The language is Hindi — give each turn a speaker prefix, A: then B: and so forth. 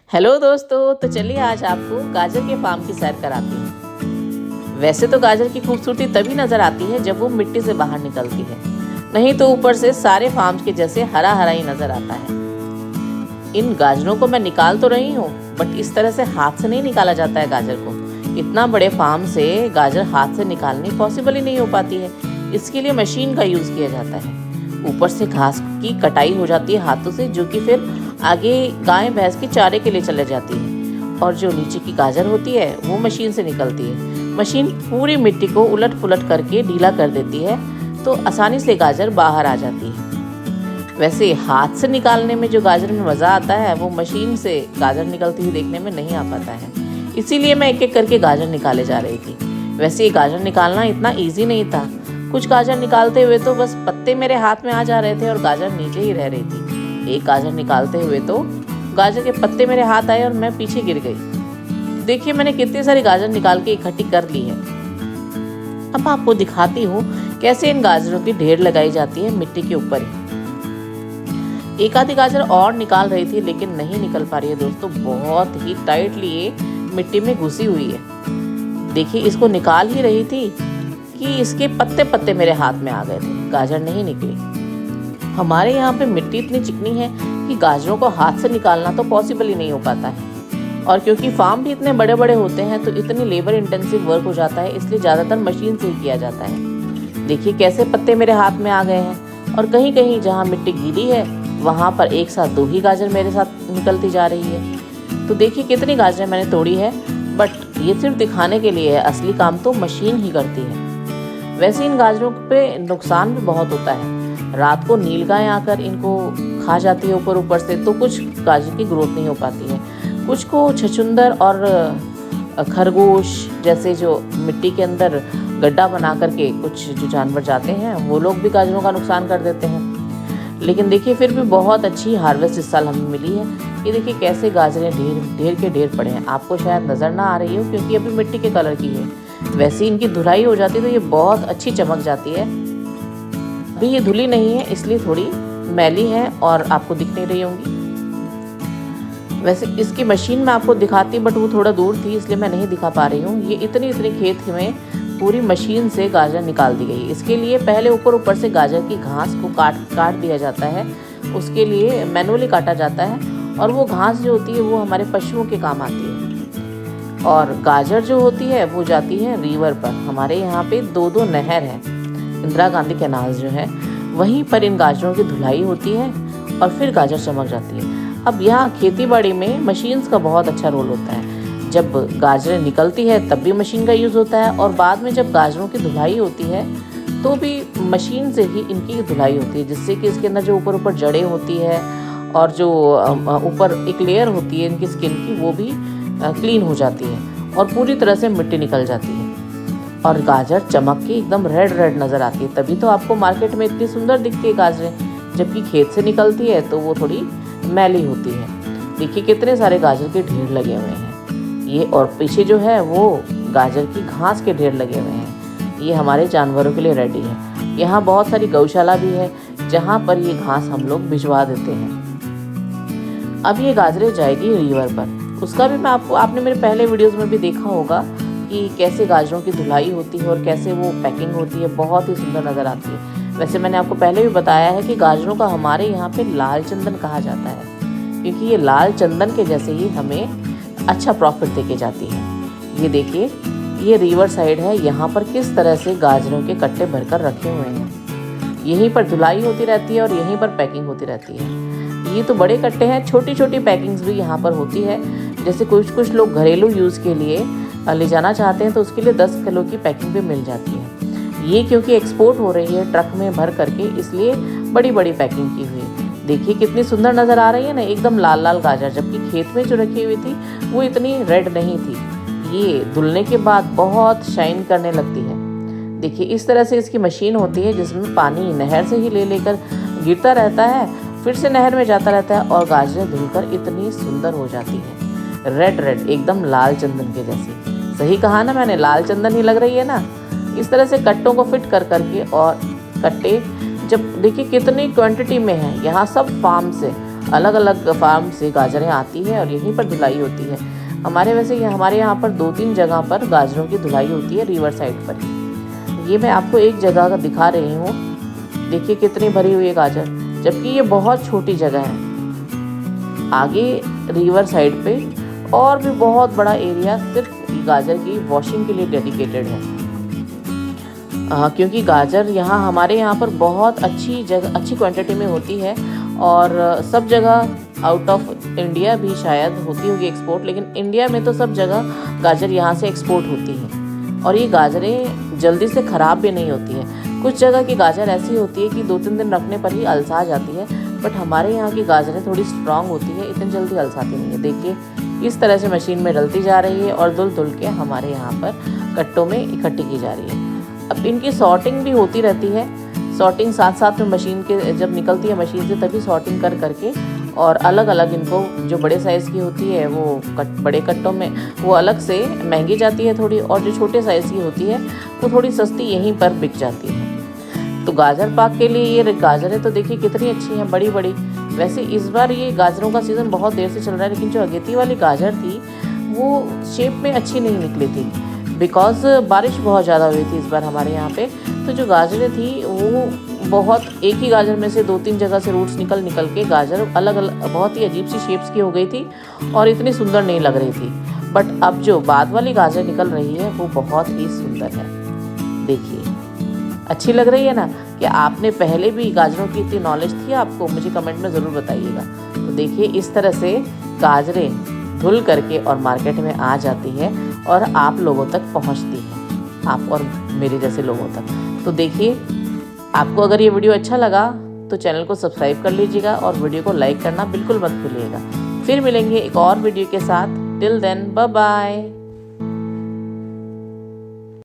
A: हेलो दोस्तों, तो चलिए आज आपको गाजर के फार्म की सैर कराती हूँ। वैसे तो गाजर की खूबसूरती तभी नज़र आती है जब वो मिट्टी से बाहर निकलती है, नहीं तो ऊपर से सारे फार्म के जैसे हरा हरा ही नज़र आता है। इन गाजरों को मैं निकाल तो रही हूँ, बट इस तरह से हाथ से नहीं निकाला जाता है गाजर को। इतना बड़े फार्म से गाजर हाथ से निकालनी पॉसिबल ही नहीं हो पाती है। इसके लिए मशीन का यूज़ किया जाता है। ऊपर से घास की कटाई हो जाती है हाथों से, जो कि फिर आगे गाय भैंस के चारे के लिए चले जाती है। और जो नीचे की गाजर होती है वो मशीन से निकलती है। मशीन पूरी मिट्टी को उलट पुलट करके ढीला कर देती है, तो आसानी से गाजर बाहर आ जाती है। वैसे हाथ से निकालने में जो गाजर में मज़ा आता है वो मशीन से गाजर निकलती हुई देखने में नहीं आ पाता है। इसीलिए मैं एक एक करके गाजर निकाले जा रही थी। वैसे ये गाजर निकालना इतना ईजी नहीं था। कुछ गाजर निकालते हुए तो बस पत्ते मेरे हाथ में आ जा रहे थे और गाजर नीचे ही रह रही थी। एक गाजर निकालते हुए तो गाजर के पत्ते मेरे हाथ आए और मैं पीछे गिर गई। देखिए मैंने कितनी सारी गाजर निकाल के इकट्ठी कर ली है। अब आपको दिखाती हूँ कैसे इन गाजरों की ढेर लगाई जाती है मिट्टी के ऊपर ही। एक आधी गाजर और निकाल रही थी लेकिन नहीं निकल पा रही है दोस्तों, बहुत ही टाइटली ये मिट्टी में घुसी हुई है। देखिए इसको निकाल ही रही थी कि इसके पत्ते पत्ते मेरे हाथ में आ गए थे, गाजर नहीं निकली। हमारे यहाँ पे मिट्टी इतनी चिकनी है कि गाजरों को हाथ से निकालना तो पॉसिबल ही नहीं हो पाता है। और क्योंकि फार्म भी इतने बड़े बड़े होते हैं तो इतनी लेबर इंटेंसिव वर्क हो जाता है, इसलिए ज़्यादातर मशीन से ही किया जाता है। देखिए कैसे पत्ते मेरे हाथ में आ गए हैं, और कहीं कहीं जहाँ मिट्टी गीली है वहाँ पर एक साथ दो ही गाजर मेरे साथ निकलती जा रही है। तो देखिए कितनी गाजरें मैंने तोड़ी है, बट ये सिर्फ दिखाने के लिए है, असली काम तो मशीन ही करती है। वैसे इन गाजरों पे नुकसान भी बहुत होता है। रात को नीलगाय आकर इनको खा जाती है ऊपर ऊपर से, तो कुछ गाजर की ग्रोथ नहीं हो पाती है। कुछ को छछूंदर और खरगोश जैसे जो मिट्टी के अंदर गड्ढा बना करके कुछ जो जानवर जाते हैं वो लोग भी गाजरों का नुकसान कर देते हैं। लेकिन देखिए फिर भी बहुत अच्छी हार्वेस्ट इस साल हमें मिली है। ये देखिए कैसे गाजरें ढेर के ढेर पड़े हैं। आपको शायद नज़र ना आ रही हो क्योंकि अभी मिट्टी के कलर की है। वैसे इनकी धुलाई हो जाती है तो ये बहुत अच्छी चमक जाती है। अभी ये धुली नहीं है इसलिए थोड़ी मैली है और आपको दिख नहीं रही होंगी। वैसे इसकी मशीन मैं आपको दिखाती बट वो थोड़ा दूर थी इसलिए मैं नहीं दिखा पा रही हूँ। ये इतनी खेत में पूरी मशीन से गाजर निकाल दी गई। इसके लिए पहले ऊपर से गाजर की घास को काट दिया जाता है। उसके लिए मैनुअली काटा जाता है और वो घास जो होती है वो हमारे पशुओं के काम आती है। और गाजर जो होती है वो जाती है रिवर पर। हमारे यहाँ पे दो नहर है, इंदिरा गांधी कैनाल जो है, वहीं पर इन गाजरों की धुलाई होती है और फिर गाजर चमक जाती है। अब यहाँ खेती बाड़ी में मशीन्स का बहुत अच्छा रोल होता है। जब गाजरें निकलती है तब भी मशीन का यूज़ होता है, और बाद में जब गाजरों की धुलाई होती है तो भी मशीन से ही इनकी धुलाई होती है, जिससे कि इसके अंदर जो ऊपर जड़ें होती है और जो ऊपर एक लेयर होती है इनकी स्किन की वो भी क्लीन हो जाती है और पूरी तरह से मिट्टी निकल जाती है और गाजर चमक के एकदम रेड नज़र आती है। तभी तो आपको मार्केट में इतनी सुंदर दिखती है गाजरें। जबकि खेत से निकलती है तो वो थोड़ी मैली होती है। देखिए कितने सारे गाजर के ढेर लगे हुए हैं ये, और पीछे जो है वो गाजर की घास के ढेर लगे हुए हैं। ये हमारे जानवरों के लिए रेडी है। यहाँ बहुत सारी गौशाला भी है जहाँ पर ये घास हम लोग भिजवा देते हैं। अब ये गाजरें जाएगी रिवर पर। उसका भी मैं आपने मेरे पहले वीडियोस में भी देखा होगा कि कैसे गाजरों की धुलाई होती है और कैसे वो पैकिंग होती है, बहुत ही सुंदर नज़र आती है। वैसे मैंने आपको पहले भी बताया है कि गाजरों का हमारे यहाँ पे लाल चंदन कहा जाता है, क्योंकि ये लाल चंदन के जैसे ही हमें अच्छा प्रॉफिट देके जाती है। ये देखिए ये रिवर साइड है, यहाँ पर किस तरह से गाजरों के कट्टे भरकर रखे हुए हैं। यहीं पर धुलाई होती रहती है और यहीं पर पैकिंग होती रहती है। ये तो बड़े कट्टे हैं, छोटी छोटी पैकिंग्स भी यहाँ पर होती है। जैसे कुछ लोग घरेलू यूज़ के लिए ले जाना चाहते हैं तो उसके लिए 10 किलो की पैकिंग भी मिल जाती है। ये क्योंकि एक्सपोर्ट हो रही है ट्रक में भर करके, इसलिए बड़ी पैकिंग की हुई है। देखिए कितनी सुंदर नज़र आ रही है ना, एकदम लाल गाजर। जबकि खेत में जो रखी हुई थी वो इतनी रेड नहीं थी। ये धुलने के बाद बहुत शाइन करने लगती है। देखिए इस तरह से इसकी मशीन होती है जिसमें पानी नहर से ही लेकर गिरता रहता है, फिर से नहर में जाता रहता है और गाजरें धुलकर इतनी सुंदर हो जाती है, रेड एकदम लाल चंदन के जैसी। सही कहा ना मैंने, लाल चंदन ही लग रही है ना। इस तरह से कट्टों को फिट कर करके, और कट्टे जब देखिए कितनी क्वांटिटी में है, यहाँ सब फार्म से अलग अलग फार्म से गाजरें आती है और यहीं पर धुलाई होती है। हमारे यहाँ पर 2-3 जगह पर गाजरों की धुलाई होती है, रिवर साइड पर ही। ये मैं आपको एक जगह का दिखा रही हूँ, देखिए कितनी भरी हुई है गाजर, जबकि ये बहुत छोटी जगह है। आगे रिवर साइड पे और भी बहुत बड़ा एरिया सिर्फ गाजर की वॉशिंग के लिए डेडिकेटेड है। क्योंकि गाजर हमारे यहाँ पर बहुत अच्छी क्वांटिटी में होती है और सब जगह आउट ऑफ इंडिया भी शायद होती होगी एक्सपोर्ट, लेकिन इंडिया में तो सब जगह गाजर यहाँ से एक्सपोर्ट होती है। और ये गाजरें जल्दी से ख़राब भी नहीं होती है। कुछ जगह की गाजर ऐसी होती है कि 2-3 दिन रखने पर ही अलसा जाती है, बट हमारे यहाँ की गाजरें थोड़ी स्ट्रांग होती है, इतनी जल्दी अलसाती नहीं है। देखिए इस तरह से मशीन में डलती जा रही है और धुल के हमारे यहाँ पर कट्टों में इकट्ठी की जा रही है। अब इनकी सॉर्टिंग भी होती रहती है, सॉर्टिंग साथ में मशीन के जब निकलती है मशीन से तभी सॉर्टिंग करके और अलग अलग इनको जो बड़े साइज़ की होती है वो बड़े कट्टों में वो अलग से महंगी जाती है थोड़ी, और जो छोटे साइज़ की होती है वो थोड़ी सस्ती यहीं पर बिक जाती है। तो गाजर पाक के लिए ये गाजरें तो देखिए कितनी अच्छी हैं, बड़ी बड़ी। वैसे इस बार ये गाजरों का सीज़न बहुत देर से चल रहा है, लेकिन जो अगेती वाली गाजर थी वो शेप में अच्छी नहीं निकली थी, बिकॉज़ बारिश बहुत ज़्यादा हुई थी इस बार हमारे यहाँ पे। तो जो गाजरें थी वो एक ही गाजर में से 2-3 जगह से रूट्स निकल के गाजर अलग बहुत ही अजीब सी शेप्स की हो गई थी और इतनी सुंदर नहीं लग रही थी। बट अब जो बाद वाली गाजर निकल रही है वो बहुत ही सुंदर है। देखिए अच्छी लग रही है ना। कि आपने पहले भी गाजरों की इतनी नॉलेज थी आपको, मुझे कमेंट में ज़रूर बताइएगा। तो देखिए इस तरह से गाजरें धुल करके और मार्केट में आ जाती है और आप लोगों तक पहुंचती है, आप और मेरे जैसे लोगों तक। तो देखिए आपको अगर ये वीडियो अच्छा लगा तो चैनल को सब्सक्राइब कर लीजिएगा और वीडियो को लाइक करना बिल्कुल मत भूलिएगा। फिर मिलेंगे एक और वीडियो के साथ। Till then bye bye.